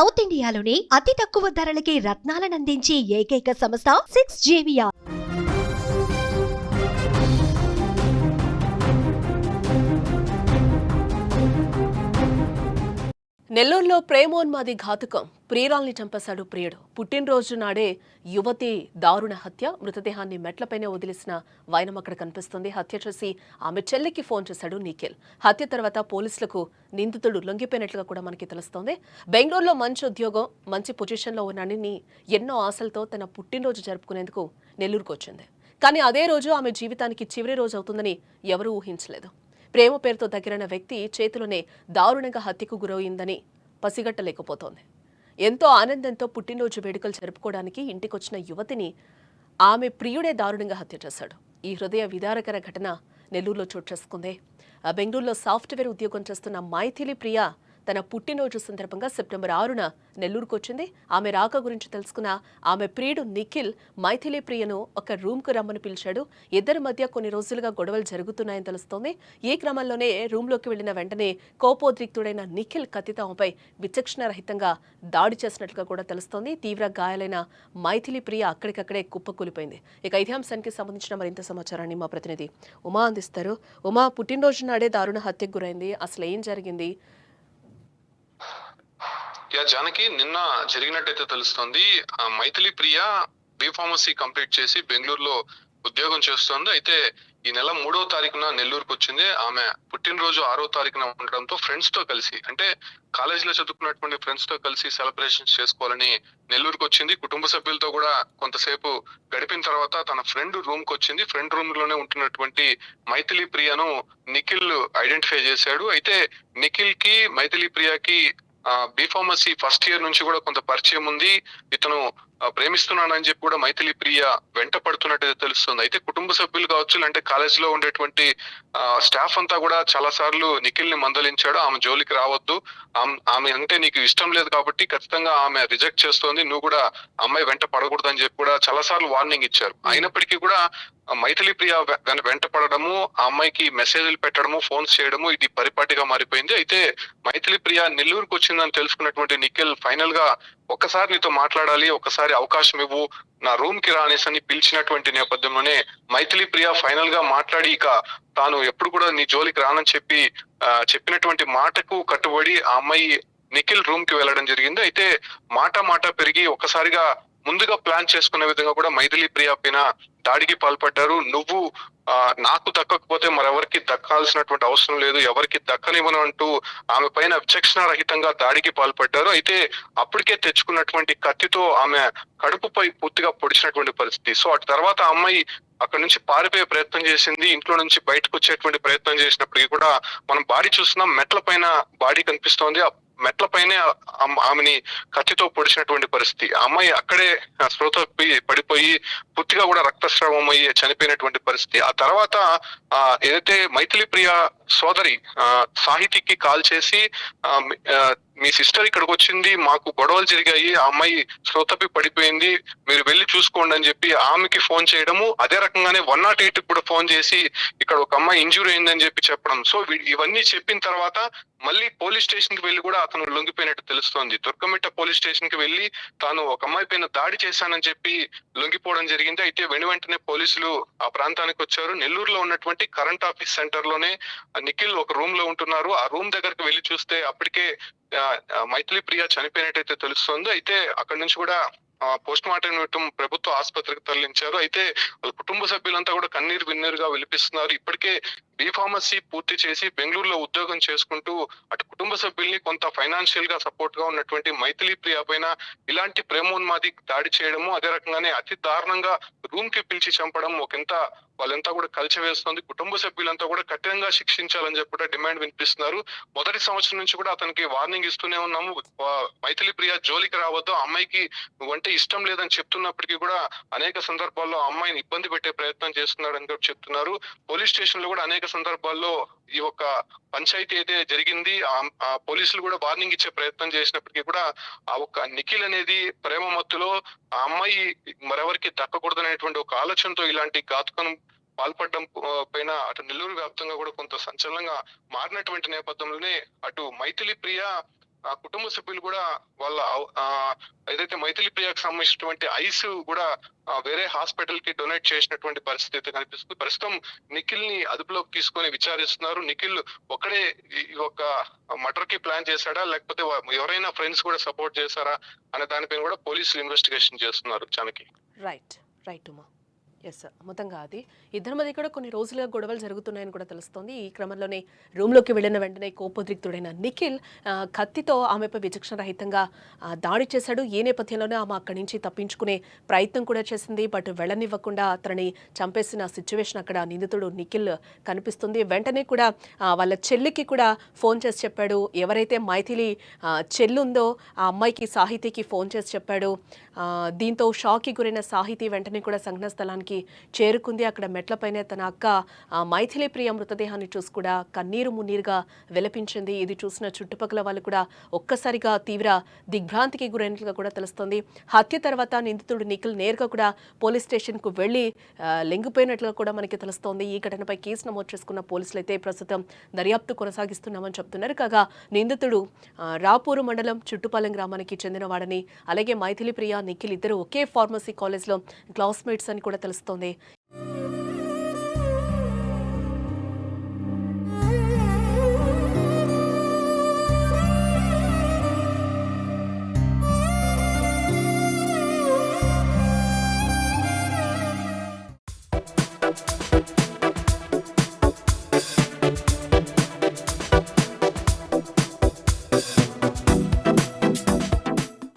South ఇండియాలోని అతి తక్కువ ధరలకి రత్నాలనందించే ఏకైక సంస్థ 6JVR. నెల్లూరులో ప్రేమోన్మాది ఘాతుకం. ప్రియురాల్ని చంపేశాడు ప్రియుడు. పుట్టినరోజు నాడే యువతి దారుణ హత్య. మృతదేహాన్ని మెట్లపైనే వదిలేసిన వైనం అక్కడ కనిపిస్తుంది. హత్య చేసి ఆమె చెల్లికి ఫోన్ చేశాడు నిఖిల్. హత్య తర్వాత పోలీసులకు నిందితుడు లొంగిపోయినట్లుగా కూడా మనకి తెలుస్తోంది. బెంగళూరులో మంచి ఉద్యోగం, మంచి పొజిషన్లో ఉన్నానని ఎన్నో ఆశలతో తన పుట్టినరోజు జరుపుకునేందుకు నెల్లూరుకు వచ్చింది. కానీ అదే రోజు ఆమె జీవితానికి చివరి రోజు అవుతుందని ఎవరూ ఊహించలేదు. ప్రేమ పేరుతో దగ్గరైన వ్యక్తి చేతిలోనే దారుణంగా హత్యకు గురయిందని పసిగట్టలేకపోతోంది. ఎంతో ఆనందంతో పుట్టినరోజు వేడుకలు జరుపుకోవడానికి ఇంటికొచ్చిన యువతిని ఆమె ప్రియుడే దారుణంగా హత్య చేశాడు. ఈ హృదయ విదారకర ఘటన నెల్లూరులో చోటు చేసుకుంది. బెంగళూరులో సాఫ్ట్వేర్ ఉద్యోగం చేస్తున్న మైథిలి ప్రియ తన పుట్టినరోజు సందర్భంగా సెప్టెంబర్ 6న నెల్లూరుకు వచ్చింది. ఆమె రాక గురించి తెలుసుకున్న ఆమె ప్రియుడు నిఖిల్ మైథిలి ప్రియను ఒక రూమ్కు రమ్మని పిలిచాడు. ఇద్దరి మధ్య కొన్ని రోజులుగా గొడవలు జరుగుతున్నాయని తెలుస్తోంది. ఈ క్రమంలోనే రూమ్లోకి వెళ్లిన వెంటనే కోపోద్రిక్తుడైన నిఖిల్ కత్తితో ఆమెపై విచక్షణ రహితంగా దాడి చేసినట్లుగా కూడా తెలుస్తోంది. తీవ్ర గాయాలైన మైథిలి ప్రియ అక్కడికక్కడే కుప్పకూలిపోయింది. ఇక ఇదే అంశానికి సంబంధించిన మరింత సమాచారాన్ని మా ప్రతినిధి ఉమా అందిస్తారు. ఉమా, పుట్టినరోజు నాడే దారుణ హత్యకు గురైంది. అసలు ఏం జరిగింది? జానకి, నిన్న జరిగినట్టయితే తెలుస్తోంది. మైథిలి ప్రియ బి.ఫార్మసీ కంప్లీట్ చేసి బెంగళూరులో ఉద్యోగం చేస్తోంది. అయితే ఈ నెల 3వ తారీఖున నెల్లూరుకు వచ్చింది. ఆమె పుట్టినరోజు 6వ తారీఖున ఉండడంతో ఫ్రెండ్స్ తో కలిసి, అంటే కాలేజీలో చదువుకున్నటువంటి ఫ్రెండ్స్ తో కలిసి సెలబ్రేషన్స్ చేసుకోవాలని నెల్లూరుకు వచ్చింది. కుటుంబ సభ్యులతో కూడా కొంతసేపు గడిపిన తర్వాత తన ఫ్రెండ్ రూమ్ కు వచ్చింది. ఫ్రెండ్ రూమ్ లోనే ఉంటున్నటువంటి మైథిలి ప్రియను నిఖిల్ ఐడెంటిఫై చేశాడు. అయితే నిఖిల్ కి మైథిలి ప్రియకి బి.ఫార్మసీ ఫస్ట్ ఇయర్ నుంచి కూడా కొంత పరిచయం ఉంది. ఇతను ప్రేమిస్తున్నానని చెప్పి కూడా మైథిలి ప్రియ వెంట పడుతున్నట్టు తెలుస్తుంది. అయితే కుటుంబ సభ్యులు కావచ్చు, అంటే కాలేజీలో ఉండేటువంటి స్టాఫ్ అంతా కూడా చాలా సార్లు నిఖిల్ ని మందలించాడు. ఆమె జోలికి రావద్దు, ఆమె అంటే నీకు ఇష్టం లేదు కాబట్టి ఖచ్చితంగా ఆమె రిజెక్ట్ చేస్తోంది, నువ్వు కూడా అమ్మాయి వెంట పడకూడదు అని చెప్పి కూడా చాలా సార్లు వార్నింగ్ ఇచ్చారు. అయినప్పటికీ కూడా మైథిలి ప్రియ వెంట పడడము, ఆ అమ్మాయికి మెసేజ్లు పెట్టడము, ఫోన్స్ చేయడము ఇది పరిపాటిగా మారిపోయింది. అయితే మైథిలి ప్రియ నెల్లూరుకు వచ్చిందని తెలుసుకున్నటువంటి నిఖిల్ ఫైనల్ గా ఒక్కసారి నీతో మాట్లాడాలి, ఒక్కసారి అవకాశం ఇవ్వు, నా రూమ్ కి రా అనేసి పిలిచినటువంటి నేపథ్యంలోనే మైథిలి ప్రియ ఫైనల్ గా మాట్లాడి ఇక తాను ఎప్పుడు కూడా నీ జోలికి రానని చెప్పినటువంటి మాటకు కట్టుబడి ఆ అమ్మాయి నిఖిల్ రూమ్ కి వెళ్ళడం జరిగింది. అయితే మాట పెరిగి ఒక్కసారిగా ముందుగా ప్లాన్ చేసుకునే విధంగా కూడా మైథిలి ప్రియ పైన దాడికి పాల్పడ్డారు. నువ్వు నాకు దక్కకపోతే మరెవరికి దక్కాల్సినటువంటి అవసరం లేదు, ఎవరికి దక్కనివ్వను అంటూ ఆమె పైన విచక్షణ రహితంగా దాడికి పాల్పడ్డారు. అయితే అప్పటికే తెచ్చుకున్నటువంటి కత్తితో ఆమె కడుపుపై పూర్తిగా పొడిచినటువంటి పరిస్థితి. సో అటు తర్వాత ఆ అమ్మాయి అక్కడ నుంచి పారిపోయే ప్రయత్నం చేసింది. ఇంట్లో నుంచి బయటకు వచ్చేటువంటి ప్రయత్నం చేసినప్పటికీ కూడా మనం బాడీ చూస్తున్నాం, మెట్ల పైన బాడీ కనిపిస్తోంది. మెట్ల పైనే ఆమెని కత్తితో పొడిచినటువంటి పరిస్థితి. ఆ అమ్మాయి అక్కడే స్పృహ పడిపోయి పూర్తిగా కూడా రక్తస్రావం అయ్యి చనిపోయినటువంటి పరిస్థితి. ఆ తర్వాత ఏదైతే మైథిలి ప్రియ సోదరి సాహితికి కాల్ చేసి మీ సిస్టర్ ఇక్కడికి వచ్చింది, మాకు గొడవలు జరిగాయి, ఆ అమ్మాయి శ్రోతపి పడిపోయింది, మీరు వెళ్ళి చూసుకోండి అని చెప్పి ఆమెకి ఫోన్ చేయడము, అదే రకంగానే 108 కూడా ఫోన్ చేసి ఇక్కడ ఒక అమ్మాయి ఇంజూరీ అయిందని చెప్పి చెప్పడం. సో ఇవన్నీ చెప్పిన తర్వాత మళ్ళీ పోలీస్ స్టేషన్ కి వెళ్ళి కూడా అతను లొంగిపోయినట్టు తెలుస్తోంది. దుర్గమిట్ట పోలీస్ స్టేషన్ కి వెళ్ళి తాను ఒక అమ్మాయి పైన దాడి చేశానని చెప్పి లొంగిపోవడం జరిగింది. అయితే వెంటనే పోలీసులు ఆ ప్రాంతానికి వచ్చారు. నెల్లూరులో ఉన్నటువంటి కరెంట్ ఆఫీస్ సెంటర్ లోనే నిఖిల్ ఒక రూమ్ లో ఉంటున్నారు. ఆ రూమ్ దగ్గరకు వెళ్ళి చూస్తే అప్పటికే మైథిలి ప్రియ చనిపోయినట్టయితే తెలుస్తోంది. అయితే అక్కడి నుంచి కూడా పోస్ట్ మార్టం నిమిత్తం ప్రభుత్వ ఆసుపత్రికి తరలించారు. అయితే వాళ్ళ కుటుంబ సభ్యులంతా కూడా కన్నీరు విన్నీరుగా విలిపిస్తున్నారు. ఇప్పటికే బి.ఫార్మసీ పూర్తి చేసి బెంగళూరులో ఉద్యోగం చేసుకుంటూ అటు కుటుంబ సభ్యుల్ని కొంత ఫైనాన్షియల్ గా సపోర్ట్ గా ఉన్నటువంటి మైథిలి ప్రియ పైన ఇలాంటి ప్రేమోన్మాది దాడి చేయడము, అదే రకంగానే అతి దారుణంగా రూమ్ కి పిలిచి చంపడం ఒకంత వాళ్ళంతా కూడా కలిచివేస్తుంది. కుటుంబ సభ్యులంతా కూడా కఠినంగా శిక్షించాలని చెప్పి కూడా డిమాండ్ వినిపిస్తున్నారు. మొదటి సంవత్సరం నుంచి కూడా అతనికి వార్నింగ్ ఇస్తూనే ఉన్నాము, మైథిలి ప్రియ జోలికి రావద్దు, అమ్మాయికి నువ్వంటే ఇష్టం లేదని చెప్తున్నప్పటికీ కూడా అనేక సందర్భాల్లో అమ్మాయిని ఇబ్బంది పెట్టే ప్రయత్నం చేస్తున్నాడని కూడా చెప్తున్నారు. పోలీస్ స్టేషన్ లో కూడా అనేక సందర్భాల్లో ఈ ఒక పంచాయతీ అయితే జరిగింది. ఆ పోలీసులు కూడా వార్నింగ్ ఇచ్చే ప్రయత్నం చేసినప్పటికీ కూడా ఆ ఒక్క నిఖిల్ అనేది ప్రేమ మత్తులో ఆ అమ్మాయి మరెవరికి దక్కకూడదనేటువంటి ఒక ఆలోచనతో ఇలాంటి ఘాతుకం పాల్పడడం పైన అటు నెల్లూరు వ్యాప్తంగా కూడా కొంత సంచలనంగా మారినటువంటి నేపథ్యంలోనే అటు మైథిలి ప్రియ ఆ కుటుంబ సభ్యులు కూడా వాళ్ళ ఏదైతే మైథిలి ప్రియకు సంబంధించినటువంటి ఐస్ కూడా వేరే హాస్పిటల్ కి డొనేట్ చేసినటువంటి పరిస్థితి అయితే కనిపిస్తుంది. ప్రస్తుతం నిఖిల్ ని అదుపులోకి తీసుకొని విచారిస్తున్నారు. నిఖిల్ ఒక్కడే ఈ యొక్క మర్డర్ కి ప్లాన్ చేశాడా, లేకపోతే ఎవరైనా ఫ్రెండ్స్ కూడా సపోర్ట్ చేశారా అనే దానిపైన కూడా పోలీసులు ఇన్వెస్టిగేషన్ చేస్తున్నారు. చానకి రైట్ ఉమా. ఎస్, మొత్తంగా అది ఇద్దరి మధ్య కూడా కొన్ని రోజులుగా గొడవలు జరుగుతున్నాయని కూడా తెలుస్తోంది. ఈ క్రమంలోనే రూమ్లోకి వెళ్ళిన వెంటనే కోపోద్రిక్తుడైన నిఖిల్ కత్తితో ఆమెపై విచక్షణరహితంగా దాడి చేశాడు. ఈ నేపథ్యంలోనే ఆమె అక్కడి నుంచి తప్పించుకునే ప్రయత్నం కూడా చేసింది. బట్ వెళ్ళనివ్వకుండా అతనిని చంపేసిన సిచ్యువేషన్ అక్కడ నిందితుడు నిఖిల్ కనిపిస్తుంది. వెంటనే కూడా వాళ్ళ చెల్లికి కూడా ఫోన్ చేసి చెప్పాడు. ఎవరైతే మైథిలి చెల్లుందో ఆ అమ్మాయికి సాహితీకి ఫోన్ చేసి చెప్పాడు. దీంతో షాక్కి గురైన సాహితీ వెంటనే కూడా సంఘటన స్థలానికి చేరుకుంది. అక్కడ మెట్లపైనే తన అక్క మైథిలి ప్రియ మృతదేహాన్ని చూసి కూడా కన్నీరు మున్నీరుగా విలపించింది. ఇది చూసిన చుట్టుపక్కల వాళ్ళు కూడా ఒక్కసారిగా తీవ్ర దిగ్భ్రాంతికి గురైనట్లుగా కూడా తెలుస్తోంది. హత్య తర్వాత నిందితుడు నిఖిల్ నేరుగా కూడా పోలీస్ స్టేషన్కు వెళ్లి లొంగిపోయినట్లుగా కూడా మనకి తెలుస్తోంది. ఈ ఘటనపై కేసు నమోదు చేసుకున్న పోలీసులు అయితే ప్రస్తుతం దర్యాప్తు కొనసాగిస్తున్నామని చెప్తున్నారు. కాగా నిందితుడు రాపూరు మండలం చుట్టుపాలెం గ్రామానికి చెందినవాడని, అలాగే మైథిలి ప్రియ నిఖిల్ ఇద్దరు ఒకే ఫార్మసీ కాలేజ్లో క్లాస్మేట్స్ అని కూడా తెలుస్తోంది.